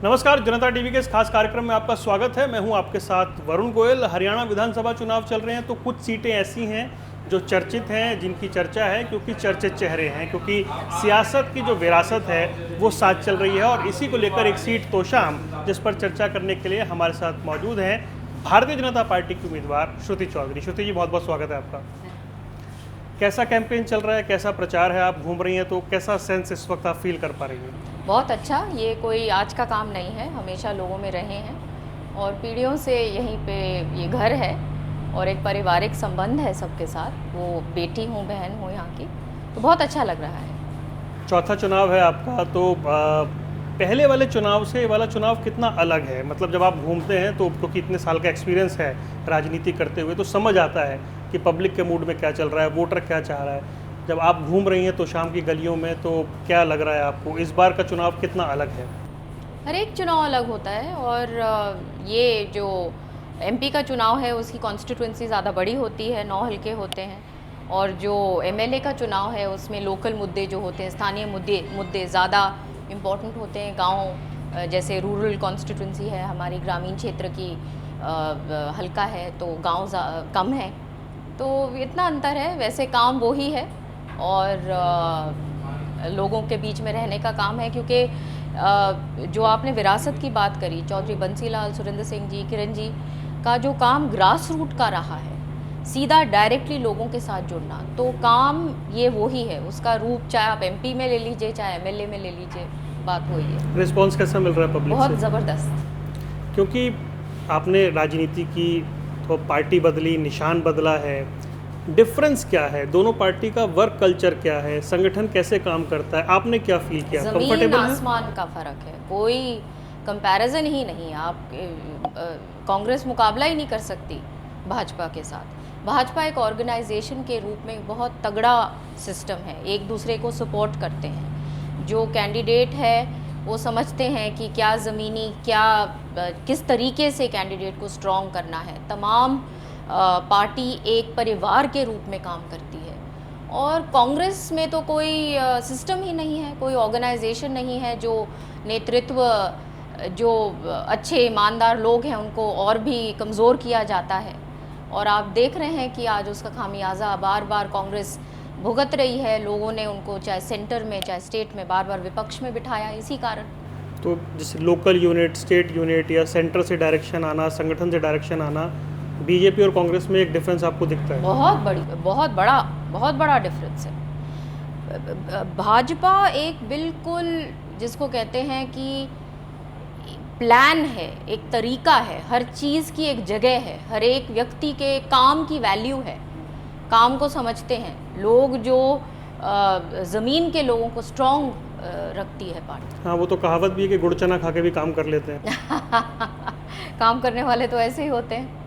नमस्कार, जनता टीवी के इस खास कार्यक्रम में आपका स्वागत है। मैं हूं आपके साथ वरुण गोयल। हरियाणा विधानसभा चुनाव चल रहे हैं तो कुछ सीटें ऐसी हैं जो चर्चित हैं, जिनकी चर्चा है क्योंकि चर्चित चेहरे हैं, क्योंकि सियासत की जो विरासत है वो साथ चल रही है। और इसी को लेकर एक सीट तोशाम, जिस पर चर्चा करने के लिए हमारे साथ मौजूद हैं भारतीय जनता पार्टी की उम्मीदवार श्रुति चौधरी। श्रुति जी, बहुत बहुत स्वागत है आपका। कैसा कैंपेन चल रहा है, कैसा प्रचार है? आप घूम रही हैं तो कैसा सेंस इस वक्त आप फील कर पा रही हैं? बहुत अच्छा। ये कोई आज का काम नहीं है, हमेशा लोगों में रहे हैं और पीढ़ियों से यहीं पे ये घर है और एक पारिवारिक संबंध है सबके साथ। वो बेटी हूँ, बहन हूँ यहाँ की, तो बहुत अच्छा लग रहा है। चौथा चुनाव है आपका, तो पहले वाले चुनाव से ये वाला चुनाव कितना अलग है? मतलब जब आप घूमते हैं तो क्योंकि इतने साल का एक्सपीरियंस है राजनीति करते हुए, तो समझ आता है कि पब्लिक के मूड में क्या चल रहा है, वोटर क्या चाह रहा है। जब आप घूम रही हैं तो शाम की गलियों में, तो क्या लग रहा है आपको? इस बार का चुनाव कितना अलग है? हर एक चुनाव अलग होता है और ये जो एमपी का चुनाव है उसकी कॉन्स्टिट्यूंसी ज़्यादा बड़ी होती है, 9 हल्के होते हैं। और जो एमएलए का चुनाव है उसमें लोकल मुद्दे जो होते हैं, स्थानीय मुद्दे ज़्यादा इम्पोर्टेंट होते हैं। गांव जैसे रूरल कॉन्स्टिट्यूंसी है हमारी, ग्रामीण क्षेत्र की हल्का है, तो गांव कम है, तो इतना अंतर है। वैसे काम वो ही है और लोगों के बीच में रहने का काम है, क्योंकि जो आपने विरासत की बात करी, चौधरी बंसीलाल, सुरेंद्र सिंह जी, किरण जी का जो काम ग्रास रूट का रहा है, सीधा डायरेक्टली लोगों के साथ जुड़ना, तो काम ये वो ही है। उसका रूप चाहे आप एमपी में ले लीजिए, चाहे एमएलए में ले लीजिए, बात वही है। रिस्पॉन्स कैसा मिल रहा है पब्लिक से? बहुत ज़बरदस्त। क्योंकि आपने राजनीति की तो पार्टी बदली, निशान बदला है, डिफरेंस क्या है? दोनों पार्टी का वर्क कल्चर क्या है, संगठन कैसे काम करता है, आपने क्या फील किया? ज़मीन आसमान का फ़र्क है, कोई कंपैरिजन ही नहीं। आप कांग्रेस मुकाबला ही नहीं कर सकती भाजपा के साथ। भाजपा एक ऑर्गेनाइजेशन के रूप में बहुत तगड़ा सिस्टम है, एक दूसरे को सपोर्ट करते हैं। जो कैंडिडेट है वो समझते हैं कि क्या ज़मीनी, किस तरीके से कैंडिडेट को स्ट्रॉन्ग करना है। तमाम पार्टी एक परिवार के रूप में काम करती है और कांग्रेस में तो कोई सिस्टम ही नहीं है, कोई ऑर्गेनाइजेशन नहीं है। जो नेतृत्व, जो अच्छे ईमानदार लोग हैं, उनको और भी कमज़ोर किया जाता है। और आप देख रहे हैं कि आज उसका खामियाजा बार बार कांग्रेस भुगत रही है। लोगों ने उनको चाहे सेंटर में चाहे स्टेट में बार बार विपक्ष में बिठाया इसी कारण। तो जैसे लोकल यूनिट, स्टेट यूनिट या सेंटर से डायरेक्शन आना, संगठन से डायरेक्शन आना, बीजेपी और कांग्रेस में एक डिफरेंस आपको दिखता है? बहुत बड़ा डिफरेंस है। भाजपा एक बिल्कुल, जिसको कहते हैं कि प्लान है, एक तरीका है, हर चीज़ की एक जगह है, हर एक व्यक्ति के काम की वैल्यू है, काम को समझते हैं लोग। जो ज़मीन के लोगों को स्ट्रॉन्ग रखती है पार्टी। हाँ, वो तो कहावत भी है कि गुड़ चना खा के भी काम कर लेते हैं। काम करने वाले तो ऐसे ही होते हैं।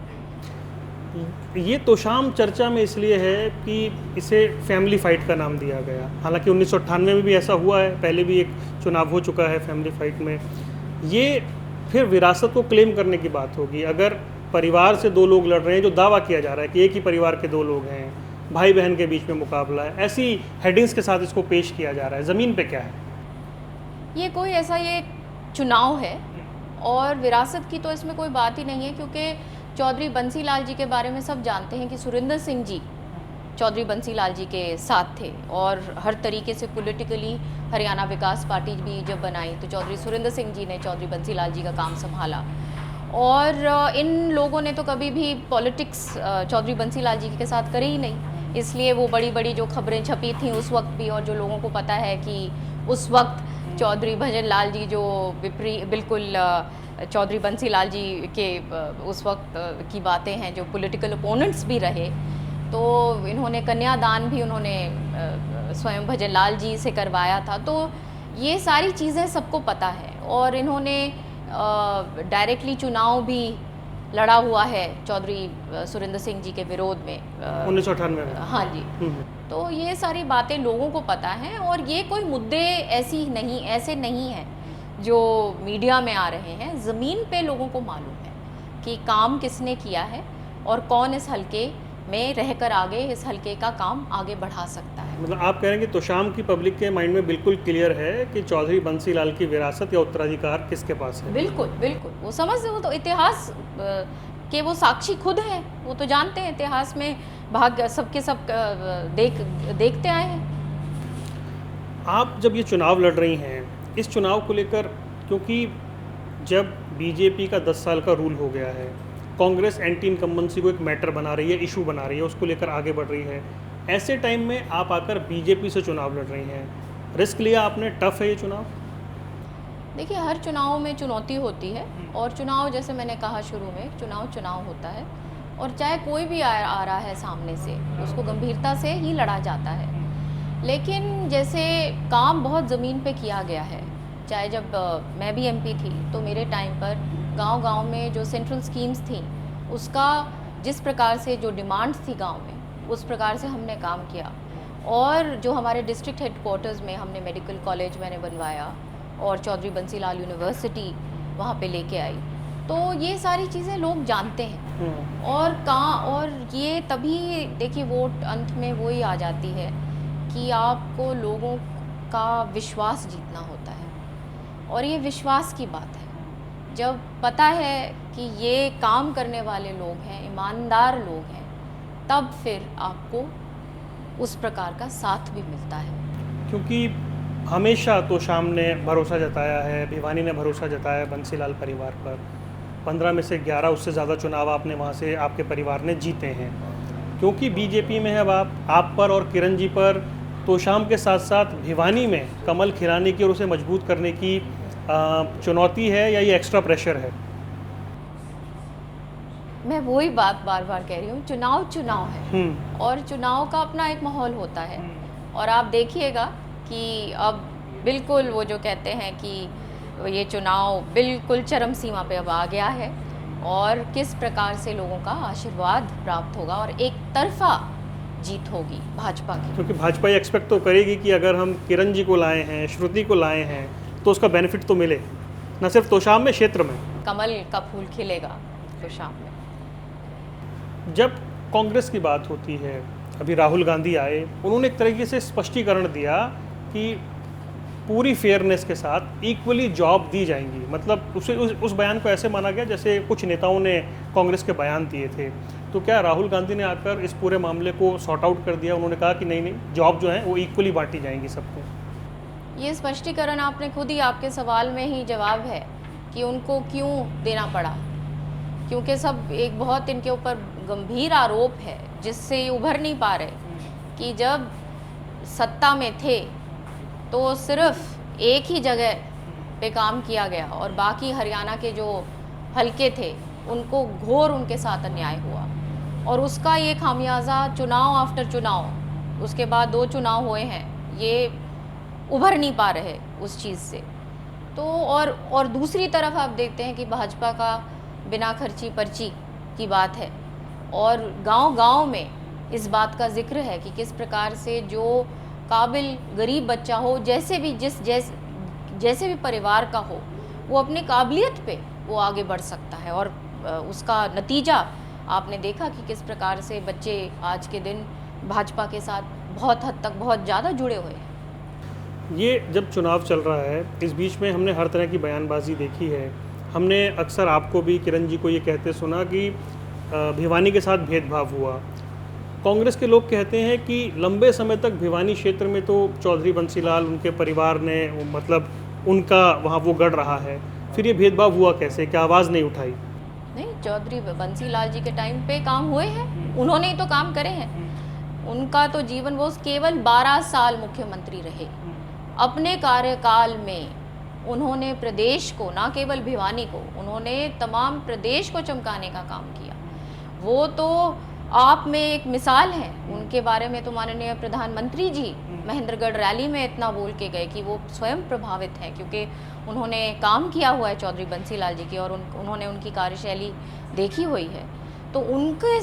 ये तोशाम चर्चा में इसलिए है कि इसे फैमिली फाइट का नाम दिया गया। हालांकि 1998 में भी ऐसा हुआ है, पहले भी एक चुनाव हो चुका है फैमिली फाइट में। ये फिर विरासत को क्लेम करने की बात होगी। अगर परिवार से दो लोग लड़ रहे हैं, जो दावा किया जा रहा है कि एक ही परिवार के दो लोग हैं, भाई बहन के बीच में मुकाबला है, ऐसी हेडिंग्स के साथ इसको पेश किया जा रहा है। ज़मीन पे क्या है? ये कोई ऐसा, ये चुनाव है और विरासत की तो इसमें कोई बात ही नहीं है, क्योंकि चौधरी बंसीलाल जी के बारे में सब जानते हैं कि सुरेंद्र सिंह जी चौधरी बंसीलाल जी के साथ थे और हर तरीके से पॉलिटिकली हरियाणा विकास पार्टी भी जब बनाई तो चौधरी सुरेंद्र सिंह जी ने चौधरी बंसीलाल जी का काम संभाला। और इन लोगों ने तो कभी भी पॉलिटिक्स चौधरी बंसीलाल जी के साथ करी ही नहीं, इसलिए वो बड़ी बड़ी जो खबरें छपी थी उस वक्त भी, और जो लोगों को पता है कि उस वक्त चौधरी भजन लाल जी जो बिल्कुल चौधरी बंसीलाल जी के उस वक्त की बातें हैं, जो पॉलिटिकल ओपोनेंट्स भी रहे, तो इन्होंने कन्यादान भी उन्होंने स्वयं भजन लाल जी से करवाया था। तो ये सारी चीज़ें सबको पता है और इन्होंने डायरेक्टली चुनाव भी लड़ा हुआ है चौधरी सुरेंद्र सिंह जी के विरोध में 1998 में। हाँ जी। तो ये सारी बातें लोगों को पता हैं और ये कोई मुद्दे ऐसे नहीं हैं जो मीडिया में आ रहे हैं। ज़मीन पे लोगों को मालूम है कि काम किसने किया है और कौन इस हल्के में रहकर आगे इस हलके का काम आगे बढ़ा सकता है। मतलब आप कह रहे हैं कि तोशाम की पब्लिक के माइंड में बिल्कुल क्लियर है कि चौधरी बंसी लाल की विरासत या उत्तराधिकार किसके पास है। बिल्कुल बिल्कुल, वो समझते, वो तो इतिहास के वो साक्षी खुद हैं, वो तो जानते हैं, इतिहास में भाग सबके सब देखते आए हैं। आप जब ये चुनाव लड़ रही हैं, इस चुनाव को लेकर, क्योंकि जब बीजेपी का 10 साल का रूल हो गया है, कांग्रेस एंटी इनकम्बेंसी को एक मैटर बना रही है, इशू बना रही है, उसको लेकर आगे बढ़ रही है, ऐसे टाइम में आप आकर बीजेपी से चुनाव लड़ रही हैं, रिस्क लिया आपने? टफ है ये चुनाव? देखिए, हर चुनाव में चुनौती होती है, और चुनाव, जैसे मैंने कहा शुरू में, चुनाव होता है, और चाहे कोई भी आ रहा है सामने से, उसको गंभीरता से ही लड़ा जाता है। लेकिन जैसे काम बहुत ज़मीन पे किया गया है, चाहे जब मैं भी एमपी थी तो मेरे टाइम पर गांव-गांव में जो सेंट्रल स्कीम्स थी, उसका जिस प्रकार से जो डिमांड्स थी गांव में, उस प्रकार से हमने काम किया। और जो हमारे डिस्ट्रिक्ट हेडक्वार्टर्स में हमने मेडिकल कॉलेज मैंने बनवाया, और चौधरी बंसी लाल यूनिवर्सिटी वहाँ पे लेके आई, तो ये सारी चीज़ें लोग जानते हैं। और ये तभी, देखिए, वोट अंत में वही आ जाती है कि आपको लोगों का विश्वास जीतना होता है, और ये विश्वास की बात है। जब पता है कि ये काम करने वाले लोग हैं, ईमानदार लोग हैं, तब फिर आपको उस प्रकार का साथ भी मिलता है। क्योंकि हमेशा तोशाम ने भरोसा जताया है, भिवानी ने भरोसा जताया है बंसीलाल परिवार पर। 15 में से 11 उससे ज़्यादा चुनाव आपने वहाँ से, आपके परिवार ने जीते हैं। क्योंकि बीजेपी में है अब आप पर और किरण जी पर तोशाम के साथ साथ भिवानी में कमल खिलाने की और उसे मजबूत करने की चुनौती है, या ये एक्स्ट्रा प्रेशर है? मैं वही बात बार बार कह रही हूँ, चुनाव है, और चुनाव का अपना एक माहौल होता है। और आप देखिएगा कि अब बिल्कुल वो जो कहते हैं कि ये चुनाव बिल्कुल चरम सीमा पे अब आ गया है, और किस प्रकार से लोगों का आशीर्वाद प्राप्त होगा, और एक तरफा जीत होगी भाजपा की। क्योंकि भाजपा ये एक्सपेक्ट तो करेगी कि अगर हम किरण जी को लाए हैं, श्रुति को लाए हैं, तो उसका बेनिफिट तो मिले, न सिर्फ तोशाम में, क्षेत्र में कमल का फूल खिलेगा तोशाम में। जब कांग्रेस की बात होती है, अभी राहुल गांधी आए, उन्होंने एक तरीके से स्पष्टीकरण दिया कि पूरी फेयरनेस के साथ इक्वली जॉब दी जाएंगी। मतलब उस बयान को ऐसे माना गया जैसे कुछ नेताओं ने कांग्रेस के बयान दिए थे। तो क्या राहुल गांधी ने आकर इस पूरे मामले को सॉर्ट आउट कर दिया? उन्होंने कहा कि नहीं, जॉब जो है वो इक्वली बांटी जाएंगी सबको। ये स्पष्टीकरण आपने खुद ही, आपके सवाल में ही जवाब है कि उनको क्यों देना पड़ा, क्योंकि सब एक बहुत इनके ऊपर गंभीर आरोप है जिससे ये उभर नहीं पा रहे कि जब सत्ता में थे तो सिर्फ एक ही जगह पे काम किया गया, और बाकी हरियाणा के जो हलके थे उनको घोर उनके साथ अन्याय हुआ, और उसका ये खामियाजा चुनाव आफ्टर चुनाव, उसके बाद 2 चुनाव हुए हैं, ये उभर नहीं पा रहे उस चीज़ से। तो और दूसरी तरफ आप देखते हैं कि भाजपा का बिना खर्ची पर्ची की बात है, और गांव-गांव में इस बात का जिक्र है कि किस प्रकार से जो काबिल गरीब बच्चा हो, जैसे भी परिवार का हो, वो अपने काबिलियत पे वो आगे बढ़ सकता है। और उसका नतीजा आपने देखा कि किस प्रकार से बच्चे आज के दिन भाजपा के साथ बहुत हद तक बहुत ज़्यादा जुड़े हुए हैं। ये जब चुनाव चल रहा है, इस बीच में हमने हर तरह की बयानबाजी देखी है। हमने अक्सर आपको भी, किरण जी को ये कहते सुना कि भिवानी के साथ भेदभाव हुआ। कांग्रेस के लोग कहते हैं कि लंबे समय तक भिवानी क्षेत्र में तो चौधरी बंसीलाल, उनके परिवार ने, मतलब उनका वहाँ वो गढ़ रहा है, फिर ये भेदभाव हुआ कैसे? क्या आवाज़ नहीं उठाई? नहीं, चौधरी बंसीलाल जी के टाइम पे काम हुए हैं, उन्होंने ही तो काम करे हैं। उनका तो जीवन, वो केवल 12 साल मुख्यमंत्री रहे। अपने कार्यकाल में उन्होंने प्रदेश को, ना केवल भिवानी को, उन्होंने तमाम प्रदेश को चमकाने का काम किया। वो तो आप में एक मिसाल है। उनके बारे में तो माननीय प्रधानमंत्री जी महेंद्रगढ़ रैली में इतना बोल के गए कि वो स्वयं प्रभावित हैं, क्योंकि उन्होंने काम किया हुआ है चौधरी बंसीलाल जी की, और उन्होंने उनकी कार्यशैली देखी हुई है। तो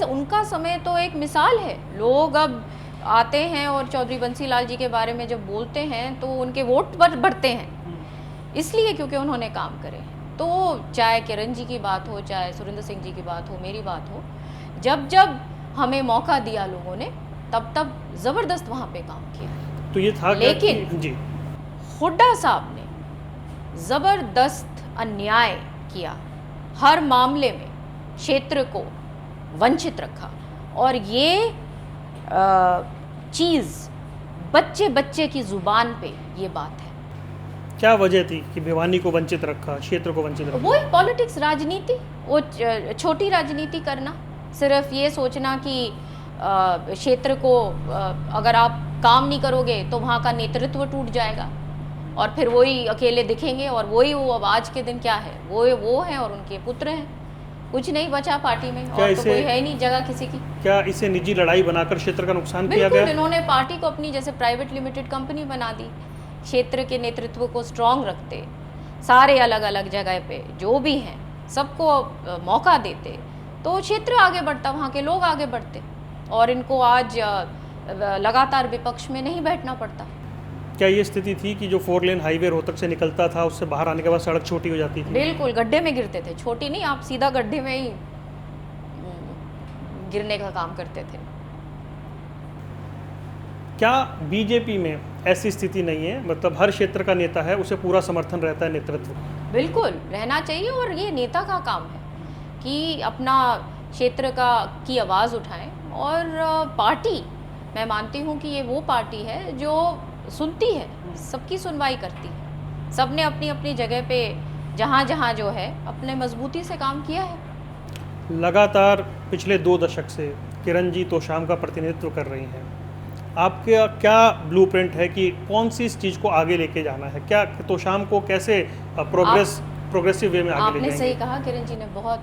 उनका समय तो एक मिसाल है। लोग अब आते हैं और चौधरी बंसीलाल जी के बारे में जब बोलते हैं तो उनके वोट बढ़ते हैं, इसलिए क्योंकि उन्होंने काम करे। तो चाहे किरण जी की बात हो, चाहे सुरेंद्र सिंह जी की बात हो, मेरी बात हो, जब हमें मौका दिया लोगों ने, तब ज़बरदस्त वहाँ पे काम किया। तो ये था लेकिन जी हुड्डा साहब ने ज़बरदस्त अन्याय किया, हर मामले में क्षेत्र को वंचित रखा। और ये चीज़ बच्चे बच्चे की ज़ुबान पे ये बात है। क्या वजह थी कि भिवानी को वंचित रखा, क्षेत्र को वंचित रखा? वो एक पॉलिटिक्स, राजनीति, वो छोटी राजनीति करना, सिर्फ ये सोचना कि क्षेत्र को अगर आप काम नहीं करोगे तो वहाँ का नेतृत्व टूट जाएगा और फिर वही अकेले दिखेंगे और वही वो अब आज के दिन क्या है, वो हैं और उनके पुत्र हैं, कुछ नहीं बचा पार्टी में और तो कोई है ही नहीं जगह किसी की। क्या इसे निजी लड़ाई बनाकर क्षेत्र का नुकसान किया गया? बिल्कुल, इन्होंने पार्टी को अपनी जैसे प्राइवेट लिमिटेड कंपनी बना दी, क्षेत्र के नेतृत्व को स्ट्रांग रखते, सारे अलग अलग जगह पे जो भी हैं सबको मौका देते, तो क्षेत्र आगे बढ़ता, वहाँ के लोग आगे बढ़ते और इनको आज लगातार विपक्ष में नहीं बैठना पड़ता। क्या ये स्थिति थी कि जो 4 लेन हाईवे रोहतक से निकलता था उससे बाहर आने के बाद सड़क छोटी हो जाती थी? बिल्कुल, गड्ढे में गिरते थे, छोटी नहीं, आप सीधा गड्ढे में ही गिरने का काम करते थे। क्या बीजेपी में ऐसी स्थिति नहीं है? मतलब हर क्षेत्र का नेता है, उसे पूरा समर्थन रहता है नेतृत्व? बिल्कुल रहना चाहिए और ये नेता का काम है कि अपना क्षेत्र की आवाज़ उठाएं। और पार्टी, मैं मानती हूँ कि ये वो पार्टी है जो सुनती है, सबकी सुनवाई करती है, सबने अपनी अपनी जगह पे जहाँ जहाँ जो है अपने मजबूती से काम किया है। लगातार पिछले 2 दशक से किरण जी तोशाम का प्रतिनिधित्व कर रही हैं। आपका क्या ब्लूप्रिंट है कि कौन सी इस चीज़ को आगे लेके जाना है? क्या तोशाम को कैसे प्रोग्रेसिव वे में आगे ले आपने जाएंगे? सही कहा, किरण जी ने बहुत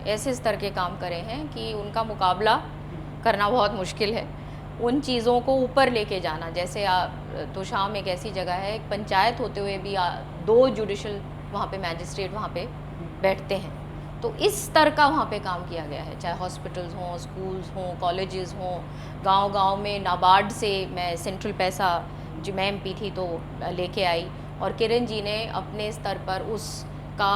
ऐसे स्तर के काम करे हैं कि उनका मुकाबला करना बहुत मुश्किल है। उन चीज़ों को ऊपर लेके जाना, जैसे तोशाम एक ऐसी जगह है, एक पंचायत होते हुए भी 2 जुडिशल वहाँ पे मैजिस्ट्रेट वहाँ पे बैठते हैं, तो इस स्तर का वहाँ पे काम किया गया है, चाहे हॉस्पिटल्स हों, स्कूल्स हों, कॉलेजेस हों, गांव-गांव में नाबार्ड से मैं सेंट्रल पैसा जो मैं एमपी थी तो लेके आई और किरण जी ने अपने स्तर पर उसका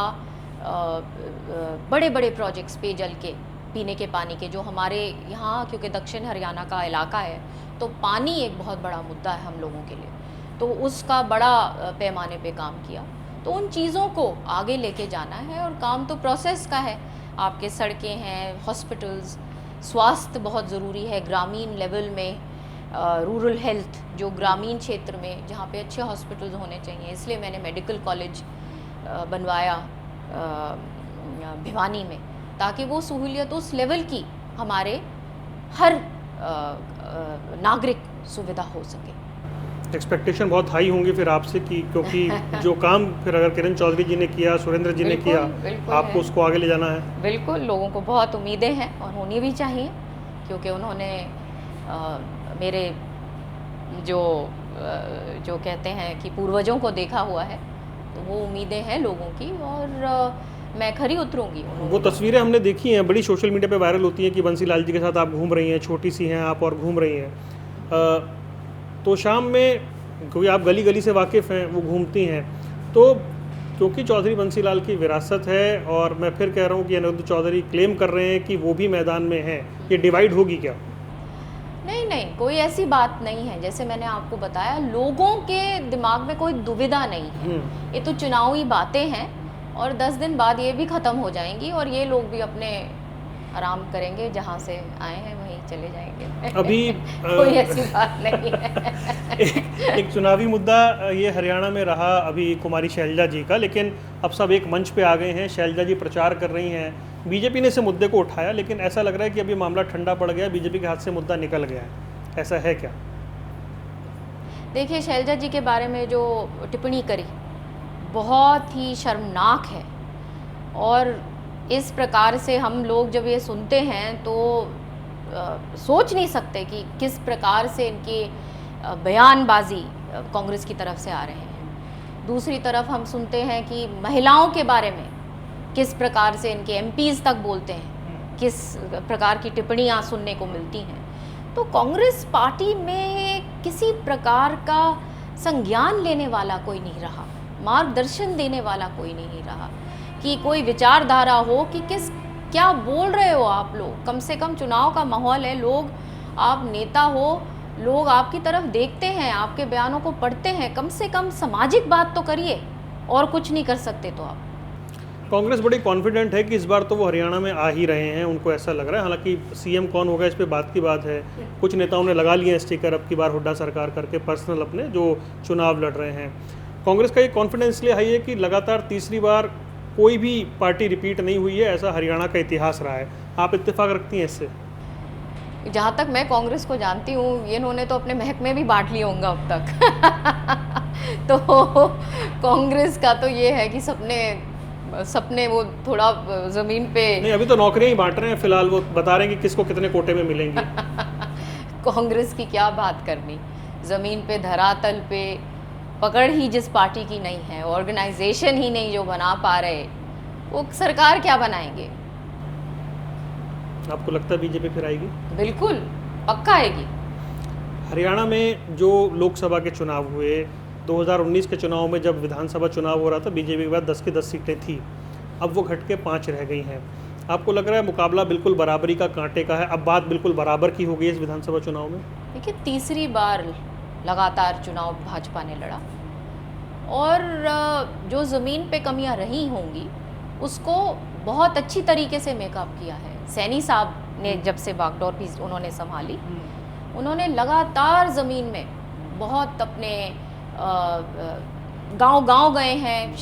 बड़े बड़े प्रोजेक्ट्स, पेयजल के, पीने के पानी के, जो हमारे यहाँ क्योंकि दक्षिण हरियाणा का इलाका है तो पानी एक बहुत बड़ा मुद्दा है हम लोगों के लिए, तो उसका बड़ा पैमाने पे काम किया। तो उन चीज़ों को आगे लेके जाना है और काम तो प्रोसेस का है। आपके सड़कें हैं, हॉस्पिटल्स, स्वास्थ्य बहुत ज़रूरी है ग्रामीण लेवल में, रूरल हेल्थ जो ग्रामीण क्षेत्र में जहाँ पे अच्छे हॉस्पिटल्स होने चाहिए, इसलिए मैंने मेडिकल कॉलेज बनवाया भिवानी में, ताकि वो सहूलियत उस लेवल की हमारे हर नागरिक सुविधा हो सके। एक्सपेक्टेशन बहुत हाई होंगी फिर आपसे कि क्योंकि जो काम फिर अगर किरण चौधरी जी ने किया, सुरेंद्र जी ने किया, आपको उसको आगे ले जाना है। बिल्कुल, लोगों को बहुत उम्मीदें हैं और होनी भी चाहिए, क्योंकि उन्होंने मेरे जो कहते हैं कि पूर्वजों को देखा हुआ है, तो वो उम्मीदें हैं लोगों की और मैं खरी उतरूंगी। वो तस्वीरें हमने देखी हैं, बड़ी सोशल मीडिया पे वायरल होती हैं कि बंसीलाल जी के साथ आप घूम रही हैं, छोटी सी हैं आप और घूम रही हैं। तोशाम में क्योंकि आप गली गली से वाकिफ़ हैं, वो घूमती हैं, तो क्योंकि चौधरी बंसीलाल की विरासत है और मैं फिर कह रहा हूँ कि अनिरुद्ध चौधरी क्लेम कर रहे हैं कि वो भी मैदान में हैं, ये डिवाइड होगी क्या? नहीं, कोई ऐसी बात नहीं है। जैसे मैंने आपको बताया, लोगों के दिमाग में कोई दुविधा नहीं है, ये तो चुनावी बातें हैं और 10 दिन बाद ये भी ख़त्म हो जाएंगी और ये लोग भी अपने आराम करेंगे, जहाँ से आए हैं वहीं चले जाएंगे। अभी कोई ऐसी बात नहीं है। एक चुनावी मुद्दा ये हरियाणा में रहा अभी कुमारी शैलजा जी का, लेकिन अब सब एक मंच पे आ गए हैं, शैलजा जी प्रचार कर रही हैं, बीजेपी ने इस मुद्दे को उठाया, लेकिन ऐसा लग रहा है कि अभी मामला ठंडा पड़ गया, बीजेपी के हाथ से मुद्दा निकल गया है, ऐसा है क्या? देखिए, शैलजा जी के बारे में जो टिप्पणी करी बहुत ही शर्मनाक है और इस प्रकार से हम लोग जब ये सुनते हैं तो सोच नहीं सकते कि किस प्रकार से इनकी बयानबाजी कांग्रेस की तरफ से आ रहे हैं। दूसरी तरफ हम सुनते हैं कि महिलाओं के बारे में किस प्रकार से इनके एमपीज़ तक बोलते हैं, किस प्रकार की टिप्पणियाँ सुनने को मिलती हैं। तो कांग्रेस पार्टी में किसी प्रकार का संज्ञान लेने वाला कोई नहीं रहा, मार्गदर्शन देने वाला कोई नहीं रहा कि कोई विचारधारा हो कि किस क्या बोल रहे हो आप लोग? कम से कम चुनाव का माहौल है, लोग, आप नेता हो, लोग आपकी तरफ देखते हैं, आपके बयानों को पढ़ते हैं, कम से कम सामाजिक बात तो करिए। और कुछ नहीं कर सकते तो आप। कांग्रेस बड़ी कॉन्फिडेंट है कि इस बार तो वो हरियाणा में आ ही रहे हैं, उनको ऐसा लग रहा है। हालांकि सीएम कौन होगा इस पे बात की बात है। कुछ नेताओं ने लगा लिए हैं स्टिकर अब की बार हुड्डा सरकार करके, पर्सनल अपने जो चुनाव लड़ रहे हैं। कांग्रेस का ये कॉन्फिडेंस इसलिए हाई है कि लगातार तीसरी बार कोई भी पार्टी रिपीट नहीं हुई है, ऐसा हरियाणा का इतिहास रहा है। आप इत्तेफाक रखती हैं इससे? जहाँ तक मैं कांग्रेस को जानती हूँ, ये इन्होंने तो अपने महकमे भी बांट लिए होंगे अब तक। तो कांग्रेस का तो ये है कि सपने वो थोड़ा ज़मीन पे नहीं, अभी तो नौकरियां ही बांट रहे हैं फिलहाल, वो बता रहे हैं कि किसको कितने कोटे में मिलेंगी। कांग्रेस की क्या बात करनी, ज़मीन पे धरातल पे पकड़ ही जिस पार्टी की नहीं है, ऑर्गेनाइजेशन ही नहीं जो बना पा रहे, वो सरकार क्या बनाएंगे? आपको लगता है बीजेपी फिर आएगी? बिल्कुल पक्का आएगी। हरियाणा में जो लोकसभा के चुनाव हुए, 2019 के चुनाव में जब विधानसभा चुनाव हो रहा था, बीजेपी के पास 10 की 10 सीटें थी, अब वो घट के 5 रह गई हैं। आपको लग रहा है मुकाबला बिल्कुल बराबरी का, कांटे का है, अब बात बिल्कुल बराबर की हो गई इस विधानसभा चुनाव में? देखिए, तीसरी बार लगातार चुनाव भाजपा ने लड़ा और जो ज़मीन पे कमियां रही होंगी उसको बहुत अच्छी तरीके से मेकअप किया है। सैनी साहब ने जब से बागडोर भी उन्होंने संभाली, उन्होंने लगातार ज़मीन में बहुत अपने गांव-गांव गए हैं,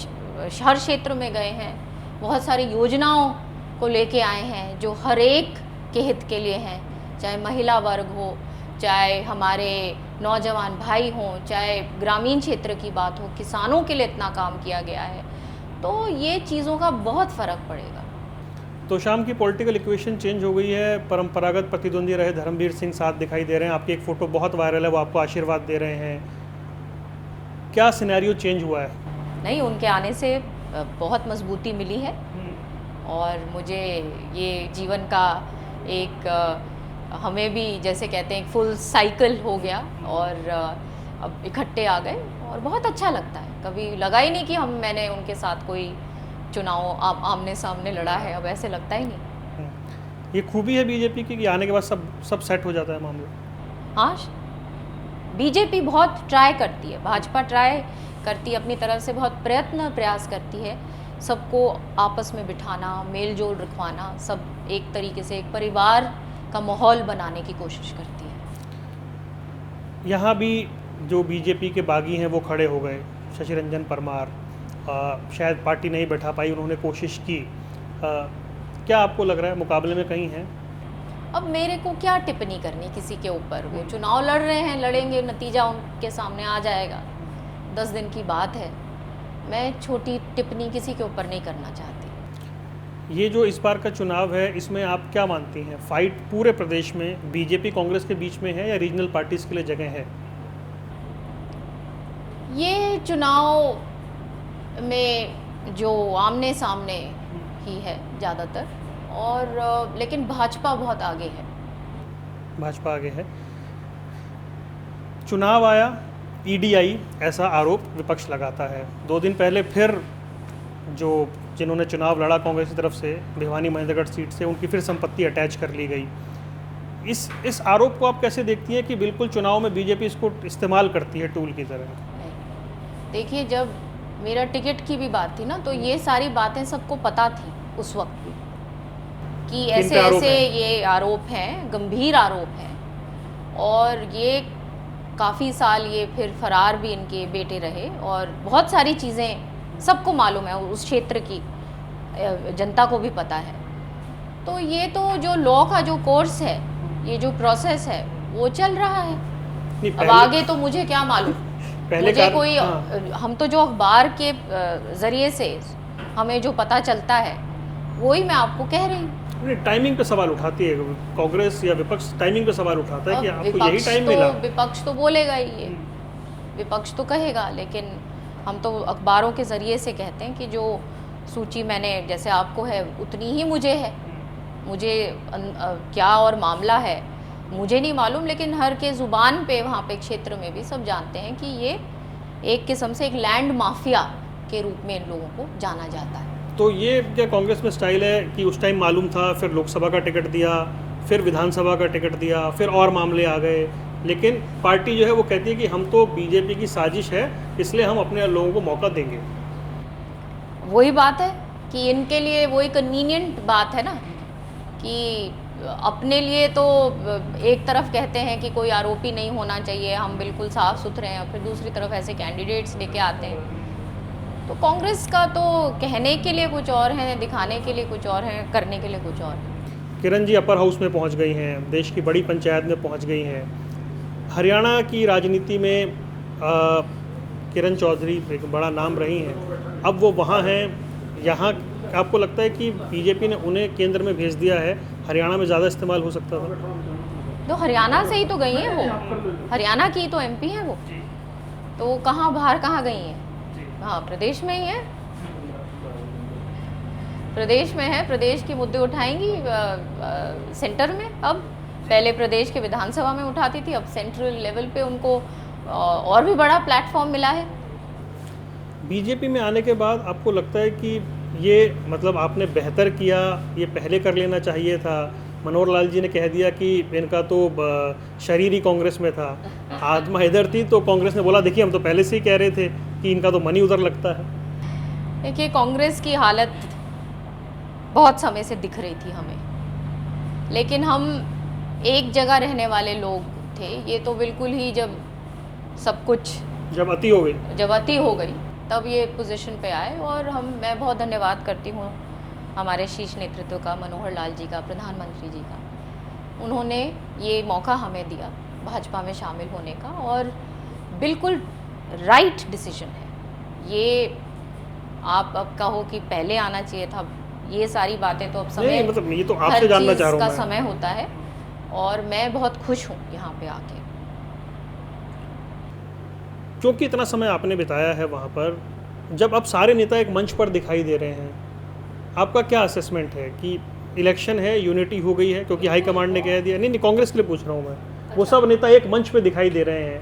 हर क्षेत्र में गए हैं, बहुत सारी योजनाओं को लेके आए हैं जो हर एक के हित के लिए हैं, चाहे महिला वर्ग हो, चाहे हमारे नौजवान भाई हों, चाहे ग्रामीण क्षेत्र की बात हो, किसानों के लिए इतना काम किया गया है। तो ये चीज़ों का बहुत फ़र्क पड़ेगा। तो शाम की पॉलिटिकल इक्वेशन चेंज हो गई है। परंपरागत प्रतिद्वंदी रहे धर्मवीर सिंह साथ दिखाई दे रहे हैं, आपकी एक फ़ोटो बहुत वायरल है, वो आपको आशीर्वाद दे रहे हैं। क्या सिनेरियो चेंज हुआ है? नहीं, उनके आने से बहुत मजबूती मिली है और मुझे ये जीवन का एक हमें भी जैसे कहते हैं एक फुल साइकिल हो गया और अब इकट्ठे आ गए और बहुत अच्छा लगता है। कभी लगा ही नहीं कि मैंने उनके साथ कोई चुनाव आमने सामने लड़ा है, अब ऐसे लगता ही नहीं। ये खूबी है बीजेपी की कि आने के बाद सब सेट हो जाता है मामला। हाँ, बीजेपी बहुत ट्राई करती है, भाजपा ट्राई करती है अपनी तरफ से, बहुत प्रयास करती है सबको आपस में बिठाना, मेल जोल रखवाना, सब एक तरीके से एक परिवार का माहौल बनाने की कोशिश करती है। यहाँ भी जो बीजेपी के बागी हैं वो खड़े हो गए, शशि रंजन परमार, शायद पार्टी नहीं बैठा पाई, उन्होंने कोशिश की। क्या आपको लग रहा है मुकाबले में कहीं है? अब मेरे को क्या टिप्पणी करनी किसी के ऊपर, वो चुनाव लड़ रहे हैं, लड़ेंगे, नतीजा उनके सामने आ जाएगा, 10 दिन की बात है। मैं छोटी टिप्पणी किसी के ऊपर नहीं करना चाहती। ये जो इस बार का चुनाव है, इसमें आप क्या मानती हैं, फाइट पूरे प्रदेश में बीजेपी कांग्रेस के बीच में है या रीजनल पार्टीज के लिए जगह है? ये चुनाव में जो आमने सामने ही है ज़्यादातर, और लेकिन भाजपा बहुत आगे है। भाजपा आगे है। चुनाव आया, ईडी आई, ऐसा आरोप विपक्ष लगाता है। 2 दिन पहले फिर जिन्होंने चुनाव लड़ा कांग्रेस की तरफ से भिवानी महेंद्रगढ़ सीट से, उनकी फिर संपत्ति अटैच कर ली गई। इस आरोप को आप कैसे देखती हैं कि बिल्कुल चुनाव में बीजेपी इसको इस्तेमाल करती है टूल की तरह? देखिए, जब मेरा टिकट की भी बात थी ना, तो ये सारी बातें सबको पता थी उस वक्त भी कि ऐसे ये आरोप हैं, गंभीर आरोप हैं, और ये काफ़ी साल ये फिर फरार भी इनके बेटे रहे और बहुत सारी चीज़ें सबको मालूम है, उस क्षेत्र की जनता को भी पता है। तो ये तो जो लॉ का जो कोर्स है, ये जो प्रोसेस है, वो चल रहा है। अब आगे तो मुझे क्या मालूम, मुझे कोई हम तो जो अखबार के ज़रिए से हमें जो पता चलता है वही मैं आपको कह रही हूँ। टाइमिंग पे सवाल उठाती है कांग्रेस या विपक्ष, टाइमिंग पे सवाल उठाता है कि आपको यही टाइम मिला। विपक्ष तो बोलेगा ही, ये विपक्ष तो कहेगा, लेकिन हम तो अखबारों के ज़रिए से कहते हैं कि जो सूची मैंने, जैसे आपको है उतनी ही मुझे है। मुझे क्या और मामला है मुझे नहीं मालूम, लेकिन हर के ज़ुबान पे वहाँ पे क्षेत्र में भी सब जानते हैं कि ये एक किस्म से एक लैंड माफिया के रूप में इन लोगों को जाना जाता है। तो ये क्या कांग्रेस में स्टाइल है कि उस टाइम मालूम था, फिर लोकसभा का टिकट दिया, फिर विधानसभा का टिकट दिया, फिर और मामले आ गए, लेकिन पार्टी जो है वो कहती है कि हम तो बीजेपी की साजिश है, इसलिए हम अपने लोगों को मौका देंगे। वही बात है कि इनके लिए वही कन्वीनियंट बात है ना, कि अपने लिए तो एक तरफ कहते हैं कि कोई आरोपी नहीं होना चाहिए, हम बिल्कुल साफ सुथरे हैं, और फिर दूसरी तरफ ऐसे कैंडिडेट्स लेके आते हैं। तो कांग्रेस का तो कहने के लिए कुछ और है, दिखाने के लिए कुछ और है, करने के लिए कुछ और है। किरण जी अपर हाउस में पहुंच गई हैं, देश की बड़ी पंचायत में पहुंच गई हैं। हरियाणा की राजनीति में किरण चौधरी एक बड़ा नाम रही हैं, अब वो वहाँ हैं। यहाँ आपको लगता है कि बीजेपी ने उन्हें केंद्र में भेज दिया है, हरियाणा में ज़्यादा इस्तेमाल हो सकता था? तो हरियाणा से ही तो गई हैं वो, हरियाणा की तो एमपी हैं वो, तो कहाँ बाहर कहाँ गई हैं? हाँ, प्रदेश में ही है, प्रदेश में है, प्रदेश के मुद्दे उठाएंगी सेंटर में। अब पहले प्रदेश के विधानसभा में उठाती थी, अब सेंट्रल लेवल पे उनको और भी बड़ा प्लेटफॉर्म मिला है। बीजेपी में आने के बाद आपको लगता है कि ये मतलब आपने बेहतर किया, ये पहले कर लेना चाहिए था? मनोहर लाल जी ने कह दिया कि इनका तो शरीर ही कांग्रेस में था, आत्मा इधर थी, तो कांग्रेस ने बोला देखिए हम तो पहले से ही कह रहे थे कि इनका तो मन ही उधर लगता है। देखिए, कांग्रेस की हालत बहुत समय से दिख रही थी हमें, लेकिन हम एक जगह रहने वाले लोग थे। ये तो बिल्कुल ही जब सब कुछ जब अति हो गई, तब ये पोजीशन पे आए, और मैं बहुत धन्यवाद करती हूँ हमारे शीर्ष नेतृत्व का, मनोहर लाल जी का, प्रधानमंत्री जी का। उन्होंने ये मौका हमें दिया भाजपा में शामिल होने का, और बिल्कुल राइट डिसीजन है ये। आप अब कहो कि पहले आना चाहिए था, ये सारी बातें तो अब समय नहीं, मतलब ये तो आपसे जानना चाह रहा हूँ का समय होता है, और मैं बहुत खुश हूँ यहाँ पे आके। क्योंकि इतना समय आपने बिताया है वहाँ पर, जब अब सारे नेता एक मंच पर दिखाई दे रहे हैं, आपका क्या असेसमेंट है कि इलेक्शन है, यूनिटी हो गई है? क्योंकि हाईकमांड ने कह दिया, नहीं कांग्रेस के लिए पूछ रहा हूँ मैं, वो सब नेता एक मंच पे दिखाई दे रहे हैं,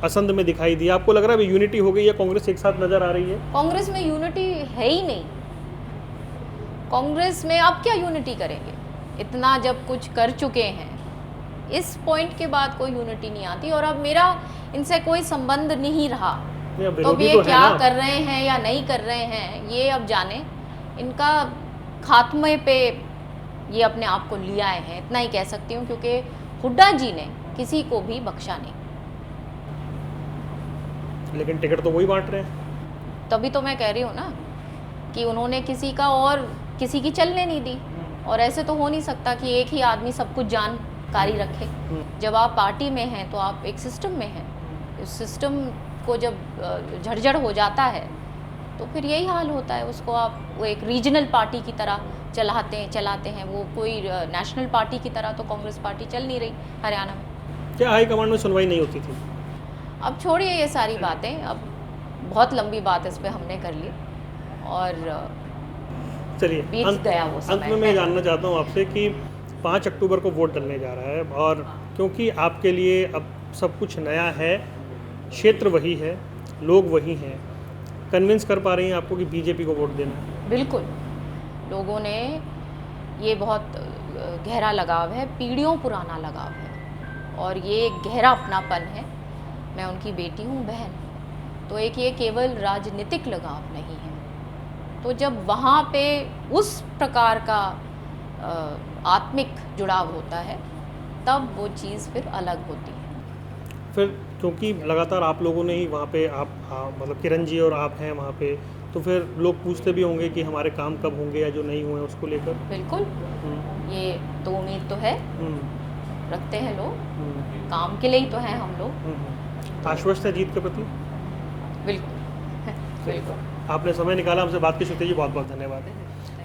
असंध में दिखाई दिया, आपको लग रहा है यूनिटी हो गई है, कांग्रेस एक साथ नजर आ रही है? कांग्रेस में यूनिटी है ही नहीं। कांग्रेस में आप क्या यूनिटी करेंगे? इतना जब कुछ कर चुके हैं, इस पॉइंट के बाद कोई यूनिटी नहीं आती। और अब मेरा इनसे कोई संबंध नहीं रहा, तो अब ये क्या कर रहे हैं या नहीं कर रहे हैं ये अब जाने। इनका खात्मे पे ये अपने आप को ले आए हैं, इतना ही कह सकती हूँ, क्योंकि हुड्डा जी ने किसी को भी बख्शा नहीं। लेकिन टिकट तो वही बांट रहे हैं। तभी तो मैं कह रही हूँ ना कि उन्होंने किसी का और किसी की चलने नहीं दी, और ऐसे तो हो नहीं सकता कि एक ही आदमी सब कुछ जानकारी रखे। जब आप पार्टी में हैं तो आप एक सिस्टम में हैं, इस सिस्टम को जब झड़झड़ हो जाता है तो फिर यही हाल होता है। उसको आप वो एक रीजनल पार्टी की तरह चलाते हैं, वो कोई नेशनल पार्टी की तरह तो कांग्रेस पार्टी चल नहीं रही हरियाणा में। क्या हाईकमांड में सुनवाई नहीं होती थी? अब छोड़िए ये सारी बातें, अब बहुत लंबी बात इस पर हमने कर ली, और चलिए बीत गया वो समय। अंत में मैं जानना चाहता हूँ आपसे कि 5 अक्टूबर को वोट डलने जा रहा है, और क्योंकि आपके लिए अब सब कुछ नया है, क्षेत्र वही है, लोग वही हैं, कन्विंस कर पा रही हैं आपको कि बीजेपी को वोट देना है? बिल्कुल, लोगों ने ये बहुत गहरा लगाव है, पीढ़ियों पुराना लगाव है, और ये एक गहरा अपनापन है। मैं उनकी बेटी हूँ, बहन, तो एक ये केवल राजनीतिक लगाव नहीं है। तो जब वहाँ पे उस प्रकार का आत्मिक जुड़ाव होता है, तब वो चीज़ फिर अलग होती है। फिर क्योंकि लगातार आप लोगों ने ही वहाँ पे मतलब किरण जी और आप हैं वहाँ पे, तो फिर लोग पूछते भी होंगे कि हमारे काम कब होंगे या जो नहीं हुए उसको लेकर। बिल्कुल, ये तो उम्मीद तो है, रखते हैं लोग, काम के लिए ही तो हैं हम लोग। आश्वस्त है जीत के प्रति? बिल्कुल बिल्कुल। आपने समय निकाला हमसे बात की, श्रुति जी बहुत बहुत धन्यवाद।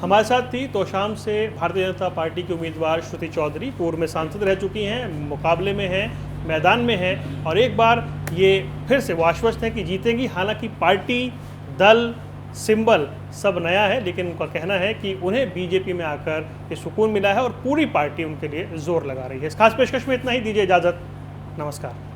हमारे साथ थी तोशाम से भारतीय जनता पार्टी की उम्मीदवार श्रुति चौधरी, पूर्व में सांसद रह चुकी हैं, मुकाबले में हैं, मैदान में हैं, और एक बार ये फिर से वो आश्वस्त हैं कि जीतेंगी। हालांकि पार्टी, दल, सिंबल सब नया है, लेकिन उनका कहना है कि उन्हें बीजेपी में आकर ये सुकून मिला है और पूरी पार्टी उनके लिए जोर लगा रही है। इस खास पेशकश में इतना ही, दीजिए इजाज़त, नमस्कार।